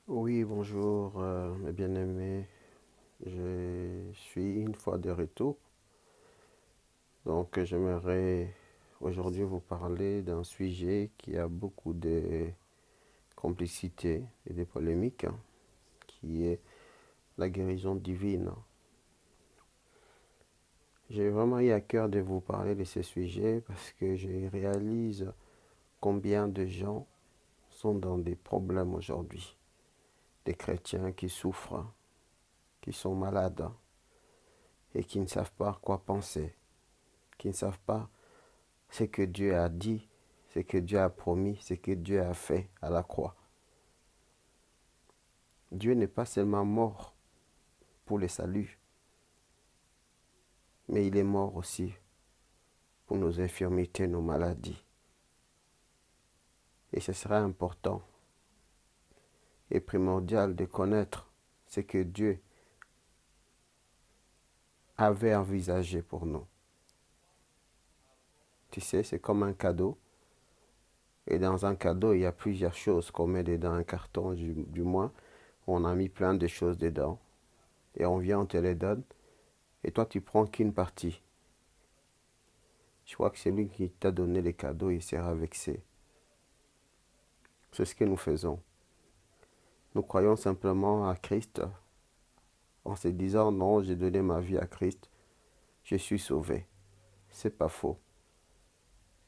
Oui, bonjour, mes bien-aimés. Je suis une fois de retour. Donc, j'aimerais aujourd'hui vous parler d'un sujet qui a beaucoup de complexité et de polémiques, qui est la guérison divine. J'ai vraiment eu à cœur de vous parler de ce sujet parce que je réalise combien de gens sont dans des problèmes aujourd'hui. Des chrétiens qui souffrent, qui sont malades et qui ne savent pas quoi penser, qui ne savent pas ce que Dieu a dit, ce que Dieu a promis, ce que Dieu a fait à la croix. Dieu n'est pas seulement mort pour le salut, mais il est mort aussi pour nos infirmités, nos maladies. Et ce sera important et primordial de connaître ce que Dieu avait envisagé pour nous. Tu sais, c'est comme un cadeau. Et dans un cadeau, il y a plusieurs choses qu'on met dedans, un carton du moins, où on a mis plein de choses dedans. Et on vient, on te les donne. Et toi, tu prends qu'une partie. Je crois que celui qui t'a donné les cadeaux, il sera vexé. C'est ce que nous faisons. Nous croyons simplement à Christ en se disant non, j'ai donné ma vie à Christ, je suis sauvé. C'est pas faux.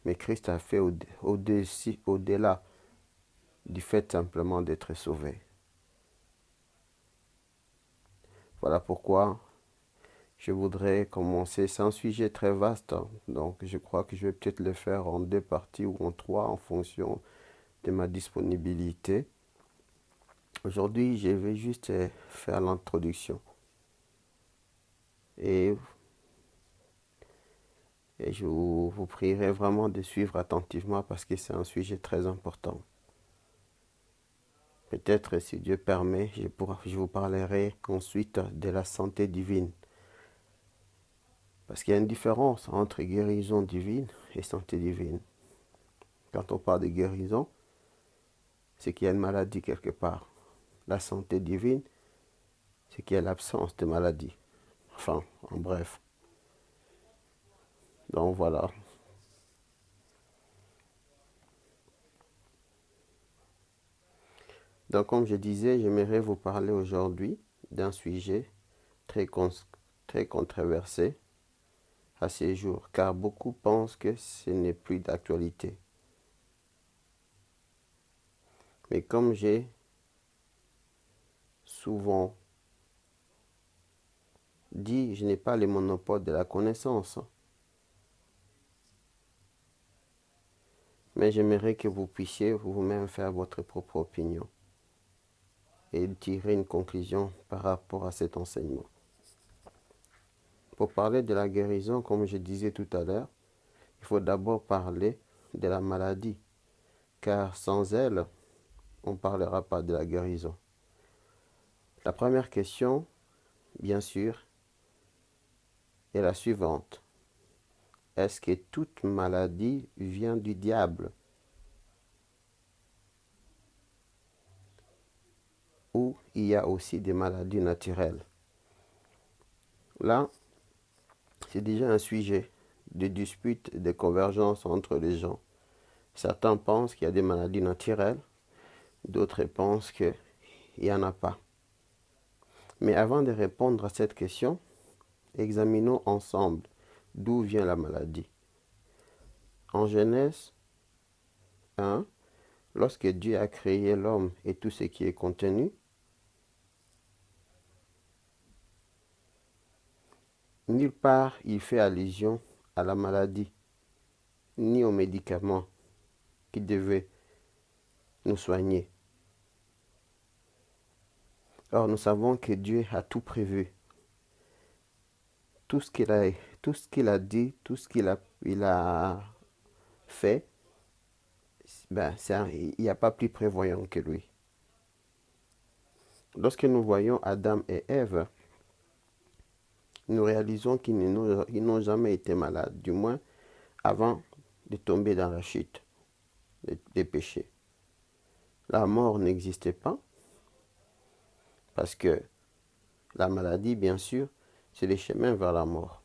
Mais Christ a fait au-delà du fait simplement d'être sauvé. Voilà pourquoi je voudrais commencer. C'est un sujet très vaste, donc je crois que je vais peut-être le faire en deux parties ou en trois en fonction de ma disponibilité. Aujourd'hui, je vais juste faire l'introduction. Et, et je vous prierai vraiment de suivre attentivement parce que c'est un sujet très important. Peut-être, si Dieu permet, je vous parlerai ensuite de la santé divine. Parce qu'il y a une différence entre guérison divine et santé divine. Quand on parle de guérison, c'est qu'il y a une maladie quelque part. La santé divine, c'est qu'il y a l'absence de maladie. Enfin, en bref. Donc voilà. Donc comme je disais, j'aimerais vous parler aujourd'hui d'un sujet très, très controversé à ces jours, car beaucoup pensent que ce n'est plus d'actualité. Mais comme j'ai souvent dit, je n'ai pas le monopole de la connaissance, mais j'aimerais que vous puissiez vous-même faire votre propre opinion et tirer une conclusion par rapport à cet enseignement. Pour parler de la guérison, comme je disais tout à l'heure, il faut d'abord parler de la maladie, car sans elle, on ne parlera pas de la guérison. La première question, bien sûr, est la suivante. Est-ce que toute maladie vient du diable ou il y a aussi des maladies naturelles? Là, c'est déjà un sujet de dispute, de convergence entre les gens. Certains pensent qu'il y a des maladies naturelles, d'autres pensent qu'il n'y en a pas. Mais avant de répondre à cette question, examinons ensemble d'où vient la maladie. En Genèse 1, lorsque Dieu a créé l'homme et tout ce qui est contenu, nulle part il fait allusion à la maladie, ni aux médicaments qui devaient nous soigner. Or, nous savons que Dieu a tout prévu. Tout ce qu'il a dit, tout ce il a fait, ben, il n'y a pas plus prévoyant que lui. Lorsque nous voyons Adam et Ève, nous réalisons qu'ils n'ont jamais été malades, du moins avant de tomber dans la chute des péchés. La mort n'existait pas, Parce que la maladie, bien sûr, c'est le chemin vers la mort.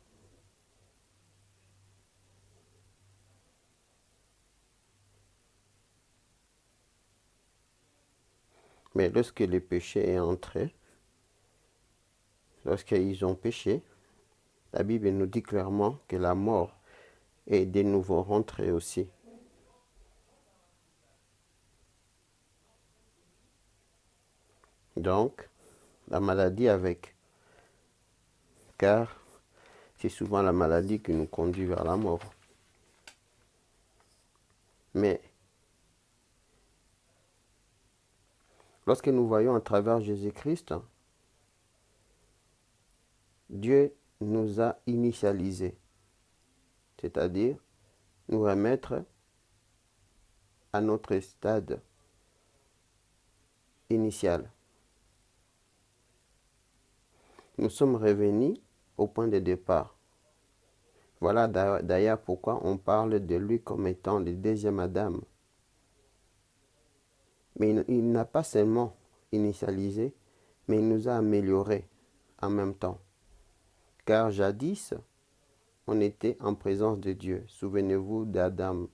Mais lorsque le péché est entré, lorsqu'ils ont péché, la Bible nous dit clairement que la mort est de nouveau rentrée aussi. Donc, la maladie avec. Car c'est souvent la maladie qui nous conduit vers la mort. Mais lorsque nous voyons à travers Jésus-Christ, Dieu nous a initialisés, c'est-à-dire nous remettre à notre stade initial. Nous sommes revenus au point de départ. Voilà d'ailleurs pourquoi on parle de lui comme étant le deuxième Adam. Mais il n'a pas seulement initialisé, mais il nous a améliorés en même temps. Car jadis, on était en présence de Dieu. Souvenez-vous d'Adam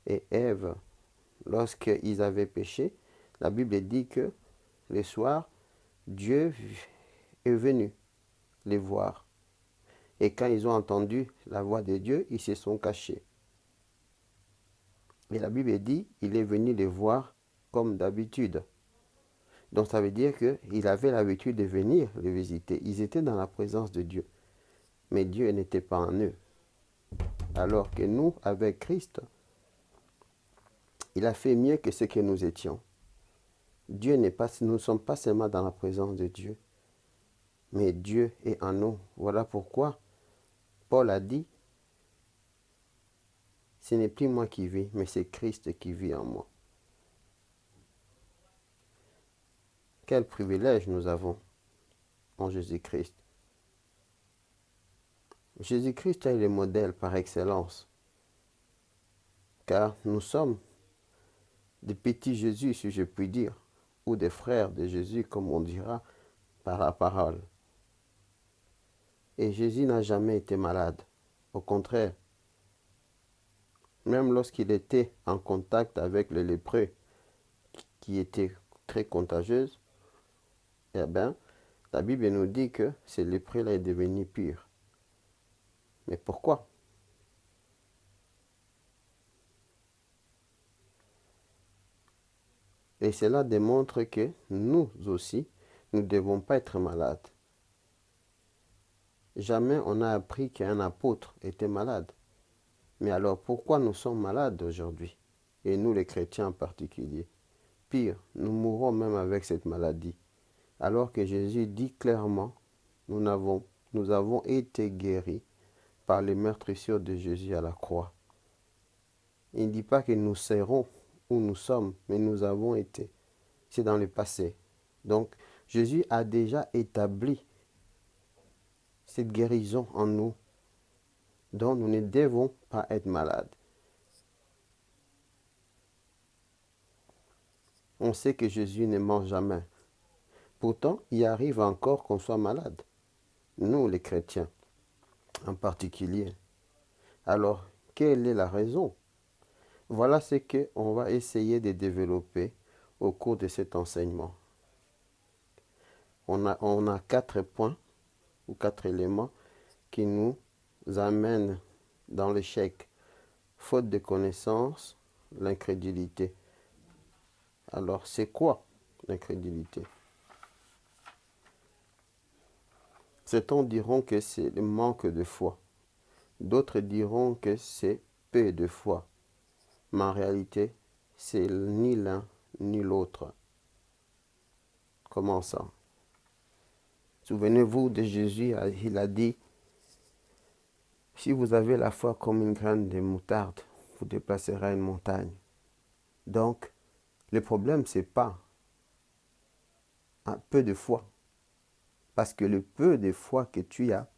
et Ève. Lorsqu'ils avaient péché, la Bible dit que le soir, Dieu est venu les voir. Et quand ils ont entendu la voix de Dieu, ils se sont cachés. Et la Bible dit, il est venu les voir comme d'habitude. Donc ça veut dire qu'il avait l'habitude de venir les visiter. Ils étaient dans la présence de Dieu. Mais Dieu n'était pas en eux. Alors que nous, avec Christ, il a fait mieux que ce que nous étions. Dieu n'est pas, nous ne sommes pas seulement dans la présence de Dieu, mais Dieu est en nous. Voilà pourquoi Paul a dit, ce n'est plus moi qui vis, mais c'est Christ qui vit en moi. Quel privilège nous avons en Jésus-Christ. Jésus-Christ est le modèle par excellence, car nous sommes des petits Jésus, si je puis dire, ou des frères de Jésus, comme on dira par la parole. Et Jésus n'a jamais été malade. Au contraire, même lorsqu'il était en contact avec les lépreux, qui étaient très contagieuses, eh bien, la Bible nous dit que ce lépreux-là est devenu pur. Mais pourquoi? Et cela démontre que nous aussi, nous ne devons pas être malades. Jamais on a appris qu'un apôtre était malade. Mais alors pourquoi nous sommes malades aujourd'hui? Et nous les chrétiens en particulier. Pire, nous mourrons même avec cette maladie. Alors que Jésus dit clairement, nous avons été guéris par les meurtrissures de Jésus à la croix. Il ne dit pas que nous serons où nous sommes, mais nous avons été. C'est dans le passé. Donc, Jésus a déjà établi cette guérison en nous, dont nous ne devons pas être malades. On sait que Jésus ne ment jamais. Pourtant, il arrive encore qu'on soit malade. Nous, les chrétiens, en particulier. Alors, quelle est la raison? Voilà ce qu'on va essayer de développer au cours de cet enseignement. On a 4 points ou 4 éléments qui nous amènent dans l'échec. Faute de connaissance, l'incrédulité. Alors, c'est quoi l'incrédulité? Certains diront que c'est le manque de foi. D'autres diront que c'est peu de foi. Mais en réalité, c'est ni l'un ni l'autre. Comment ça? Souvenez-vous de Jésus, il a dit, si vous avez la foi comme une graine de moutarde, vous déplacerez une montagne. Donc, le problème, ce n'est pas un peu de foi. Parce que le peu de foi que tu as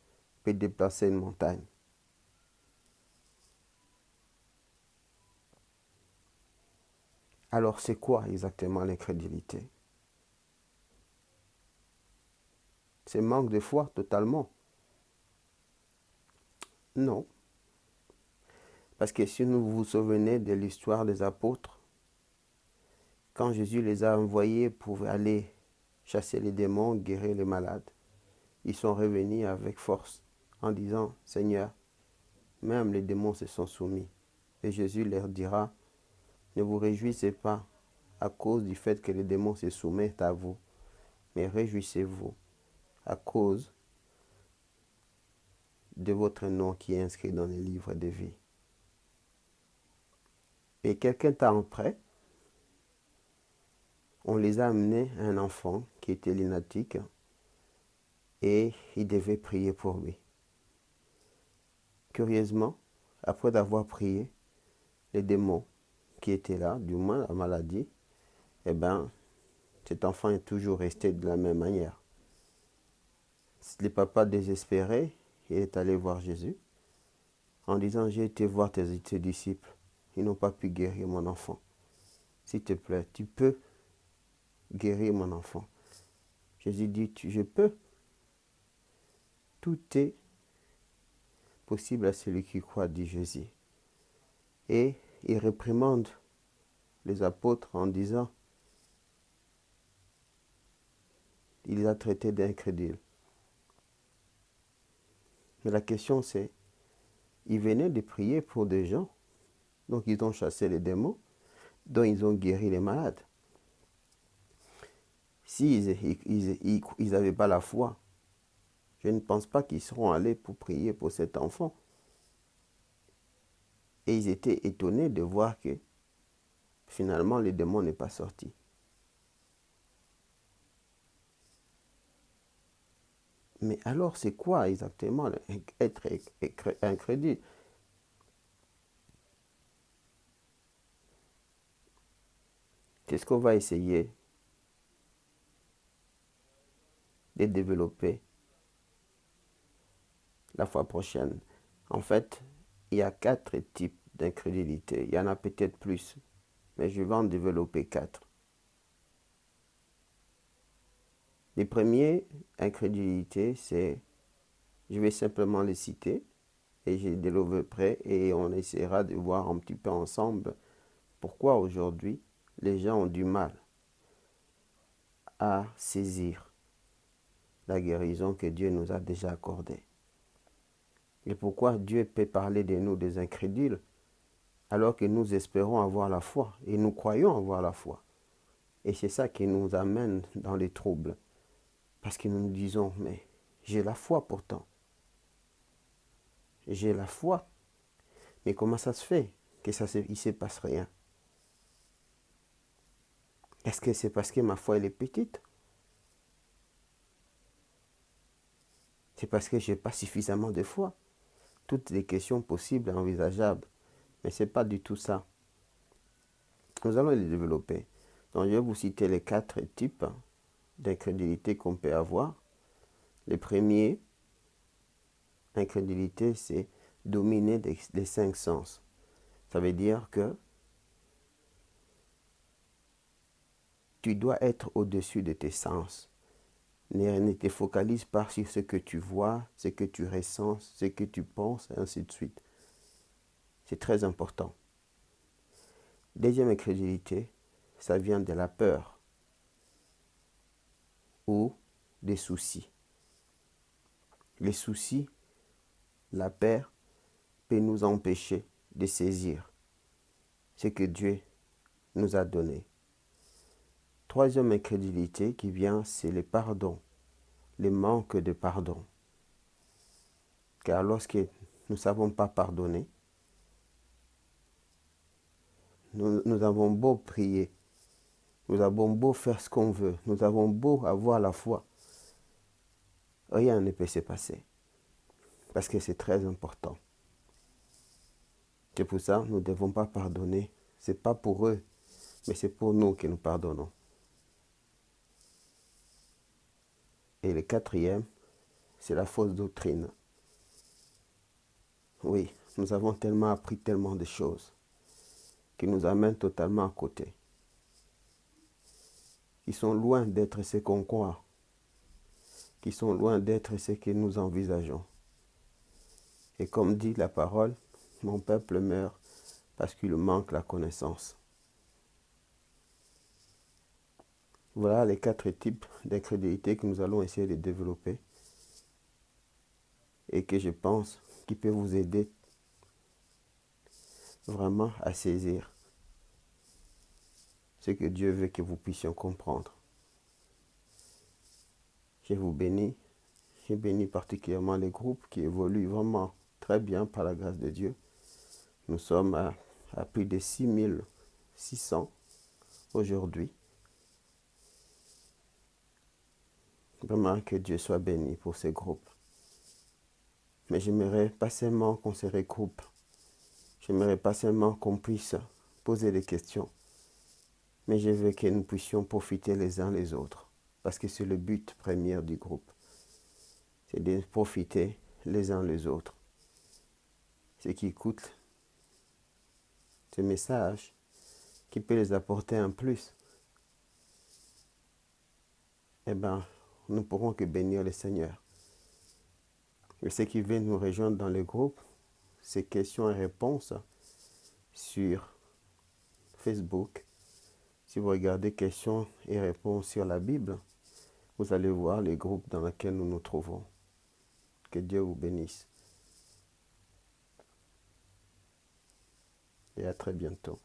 peut déplacer une montagne. Alors, c'est quoi exactement l'incrédulité? C'est manque de foi totalement. Non. Parce que si vous vous souvenez de l'histoire des apôtres, quand Jésus les a envoyés pour aller chasser les démons, guérir les malades, ils sont revenus avec force en disant, Seigneur, même les démons se sont soumis. Et Jésus leur dira, ne vous réjouissez pas à cause du fait que les démons se soumettent à vous, mais réjouissez-vous à cause de votre nom qui est inscrit dans le livre de vie. Et quelques temps après, on les a amenés à un enfant qui était lunatique et il devait prier pour lui. Curieusement, après avoir prié, les démons qui étaient là, du moins la maladie, eh bien, cet enfant est toujours resté de la même manière. Le papa désespéré, il est allé voir Jésus en disant, j'ai été voir tes disciples, ils n'ont pas pu guérir mon enfant. S'il te plaît, tu peux guérir mon enfant. Jésus dit, je peux. Tout est possible à celui qui croit, dit Jésus. Et il réprimande les apôtres en disant, il les a traités d'incrédules. Mais la question c'est, ils venaient de prier pour des gens, donc ils ont chassé les démons, dont ils ont guéri les malades. S'ils n'avaient pas la foi, je ne pense pas qu'ils seront allés pour prier pour cet enfant. Et ils étaient étonnés de voir que finalement les démons n'est pas sorti. Mais alors c'est quoi exactement être incrédule? C'est ce qu'on va essayer de développer la fois prochaine. En fait, il y a 4 types d'incrédulité. Il y en a peut-être plus, mais je vais en développer 4. Les premiers incrédulités, c'est, je vais simplement les citer, et je les développerai, et on essaiera de voir un petit peu ensemble pourquoi aujourd'hui les gens ont du mal à saisir la guérison que Dieu nous a déjà accordée. Et pourquoi Dieu peut parler de nous des incrédules alors que nous espérons avoir la foi et nous croyons avoir la foi. Et c'est ça qui nous amène dans les troubles. Parce que nous nous disons, mais j'ai la foi pourtant. J'ai la foi. Mais comment ça se fait que il ne se passe rien? Est-ce que c'est parce que ma foi elle est petite? C'est parce que je n'ai pas suffisamment de foi? Toutes les questions possibles et envisageables. Mais ce n'est pas du tout ça. Nous allons les développer. Donc je vais vous citer les 4 types d'incrédulité qu'on peut avoir. Le premier, incrédulité, c'est dominer les 5 sens. Ça veut dire que tu dois être au-dessus de tes sens. Ne te focalise pas sur ce que tu vois, ce que tu ressens, ce que tu penses, et ainsi de suite. C'est très important. Deuxième incrédulité, ça vient de la peur ou des soucis. Les soucis, la peur peut nous empêcher de saisir ce que Dieu nous a donné. Troisième incrédulité qui vient, c'est le pardon, le manque de pardon. Car lorsque nous ne savons pas pardonner, nous avons beau prier, nous avons beau faire ce qu'on veut, nous avons beau avoir la foi, rien ne peut se passer. Parce que c'est très important. C'est pour ça que nous ne devons pas pardonner. Ce n'est pas pour eux, mais c'est pour nous que nous pardonnons. Et le quatrième, c'est la fausse doctrine. Oui, nous avons tellement appris tellement de choses qui nous amènent totalement à côté. Qui sont loin d'être ce qu'on croit. qui sont loin d'être ce que nous envisageons. Et comme dit la parole, mon peuple meurt parce qu'il manque la connaissance. Voilà les 4 types d'incrédulité que nous allons essayer de développer et que je pense qui peut vous aider vraiment à saisir ce que Dieu veut que vous puissiez comprendre. Je vous bénis. Je bénis particulièrement les groupes qui évoluent vraiment très bien par la grâce de Dieu. Nous sommes à plus de 6600 aujourd'hui. Vraiment que Dieu soit béni pour ces groupes. Mais j'aimerais pas seulement qu'on se regroupe. J'aimerais pas seulement qu'on puisse poser des questions. Mais je veux que nous puissions profiter les uns les autres. Parce que c'est le but premier du groupe. C'est de profiter les uns les autres. Ceux qui écoutent ce message, qui peut les apporter un plus, eh bien, nous ne pourrons que bénir le Seigneur. Et ceux qui viennent nous rejoindre dans le groupe, ces questions et réponses sur Facebook. Si vous regardez questions et réponses sur la Bible, vous allez voir les groupes dans lesquels nous nous trouvons. Que Dieu vous bénisse. Et à très bientôt.